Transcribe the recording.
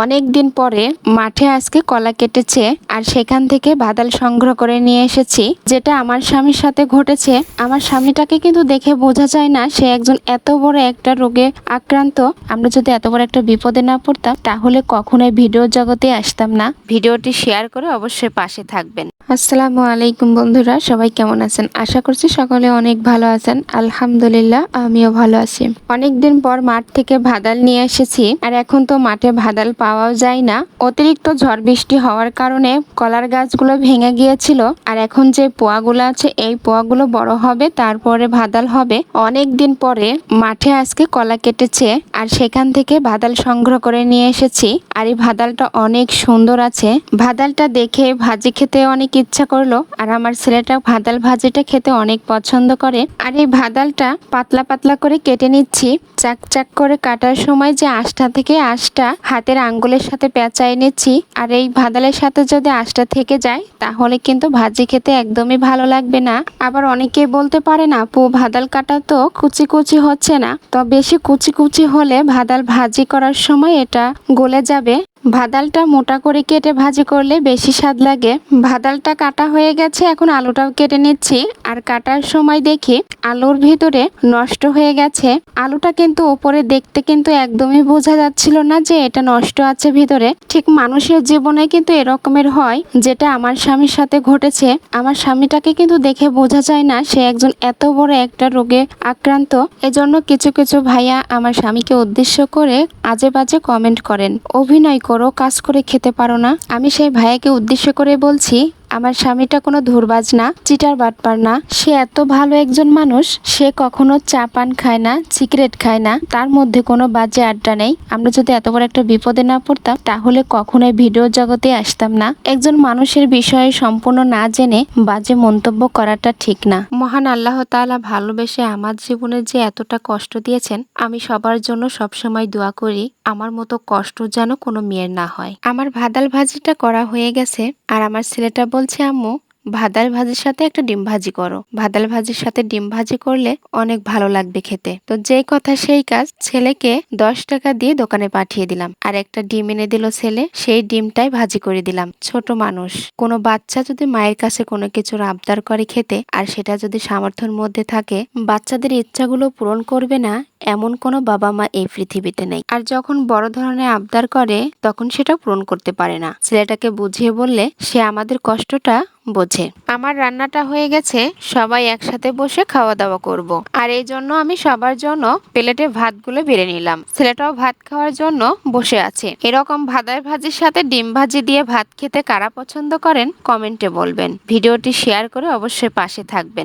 অনেক দিন পরে মাঠে আজকে কলা কেটেছে আর সেখান থেকে বাদাল সংগ্রহ করে নিয়ে এসেছি। যেটা আমার স্বামীর সাথে ঘটেছে। আমার স্বামীটাকে কিন্তু দেখে বোঝা যায় না সে একজন এত বড় একটা রোগে আক্রান্ত। আমরা যদি এত বড় একটা বিপদে না পড়তাম তাহলে কখনোই ভিডিও জগতে আসতাম না। ভিডিওটি শেয়ার করে অবশ্যই পাশে থাকবেন। আসসালামু আলাইকুম বন্ধুরা, সবাই কেমন আছেন? আশা করছি সকলে অনেক ভালো আছেন। আলহামদুলিল্লাহ, আমিও ভালো আছি। অনেকদিন পর মাঠ থেকে ভাদাল নিয়ে এসেছি আর এখন তো মাঠে ভাদাল পাওয়াও যায় না। অতিরিক্ত ঝড় বৃষ্টি হওয়ার কারণে কলার গাছগুলো ভেঙে গিয়েছিল আর এখন যে পোয়াগুলো আছে এই পোয়াগুলো বড় হবে, তারপরে ভাদাল হবে। অনেক দিন পরে মাঠে আজকে কলা কেটেছে আর সেখান থেকে ভাদাল সংগ্রহ করে নিয়ে এসেছি। আর এই ভাদালটা অনেক সুন্দর আছে। ভাদালটা দেখে ভাজি খেতে অনেক ইচ্ছা করলো আর আমার ছেলেটা ভাদাল ভাজিটা খেতে অনেক পছন্দ করে। আর এই ভাদালটা পাতলা পাতলা করে কেটে নিচ্ছি। চাক চাক করে কাটার সময় যে আঁশটা থেকে আঁশটা হাতের আঙ্গুলের সাথে পেঁচায় নিচ্ছি। আর এই ভাদালের সাথে যদি আঁশটা থেকে যায় তাহলে কিন্তু ভাজি খেতে একদমই ভালো লাগবে না। আবার অনেকে বলতে পারেন আপু ভাদাল কাটা তো কুচি কুচি হচ্ছে না। তো বেশি কুচি কুচি হলে ভাদাল ভাজি করার সময় এটা গলে যাবে। ভাদালটা মোটা করে কেটে ভাজি করলে বেশি স্বাদ লাগে। ভাদালটা কাটা হয়ে গেছে, এখন আলুটাও কেটে নিচ্ছি। আর কাটার সময় দেখি আলুর ভিতরে নষ্ট হয়ে গেছে। আলুটা কিন্তু উপরে দেখতে কিন্তু একদমই বোঝা যাচ্ছিল না যে এটা নষ্ট আছে ভিতরে। ঠিক মানুষের জীবনে কিন্তু এরকমের হয়, যেটা আমার স্বামীর সাথে ঘটেছে। আমার স্বামীটাকে কিন্তু দেখে বোঝা যায় না সে একজন এত বড় একটা রোগে আক্রান্ত। এজন্য কিছু কিছু ভাইয়া আমার স্বামীকে উদ্দেশ্য করে আজে বাজে কমেন্ট করেন, অভিনয় করো, কাজ করে খেতে পারো না। আমি সেই ভাইয়াকে উদ্দেশ্য করে বলছি আমার স্বামীটা কোনো ধুরবাজ না, চিটার বাটপার না। সে এত ভালো একজন মানুষ, সে কখনো চা পান খায় না, সিগারেট খায় না, তার মধ্যে কোনো বাজে আড্ডা নেই। আমরা যদি এত বড় একটা বিপদে না পড়তাম তাহলে কখনোই ভিডিও জগতে আসতাম না। একজন মানুষের বিষয়ে সম্পূর্ণ না জেনে বাজে মন্তব্য করাটা ঠিক না। মহান আল্লাহ তাআলা ভালোবেসে আমার জীবনে যে এতটা কষ্ট দিয়েছেন, আমি সবার জন্য সবসময় দোয়া করি আমার মতো কষ্ট যেন কোনো মেয়ের না হয়। আমার ভাদাল ভাজিটা করা হয়ে গেছে আর আমার ছেলেটা বলছে আম্মু ভাদাল ভাজির সাথে একটা ডিম ভাজি করো। ভাদাল ভাজির সাথে ডিম ভাজি করলে অনেক ভালো লাগবে খেতে। তো যেই কথা সেই কাজ, ছেলেকে 10 টাকা দিয়ে দোকানে পাঠিয়ে দিলাম আর একটা ডিম এনে দিল ছেলে, সেই ডিমটাই ভাজি করে দিলাম। ছোট মানুষ, কোনো বাচ্চা যদি মায়ের কাছে কোনো কিছুর আবদার করে খেতে আর সেটা যদি সামর্থ্যের মধ্যে থাকে, বাচ্চাদের ইচ্ছাগুলো পূরণ করবে না এমন কোনো বাবা মা এই পৃথিবীতে নেই। আর যখন বড় ধরনের আবদার করে তখন সেটা পূরণ করতে পারে না। ছেলেটাকে বুঝিয়ে বললে সে আমাদের কষ্টটা বোঝে। আমার রান্নাটা হয়ে গেছে, সবাই একসাথে বসে খাওয়া দাওয়া করব। আর এই জন্য আমি সবার জন্য প্লেটে ভাতগুলো বেড়ে নিলাম। ছেলেটাও ভাত খাওয়ার জন্য বসে আছে। এরকম ভাদাল ভাজির সাথে ডিম ভাজি দিয়ে ভাত খেতে কারা পছন্দ করেন কমেন্টে বলবেন। ভিডিওটি শেয়ার করে অবশ্যই পাশে থাকবেন।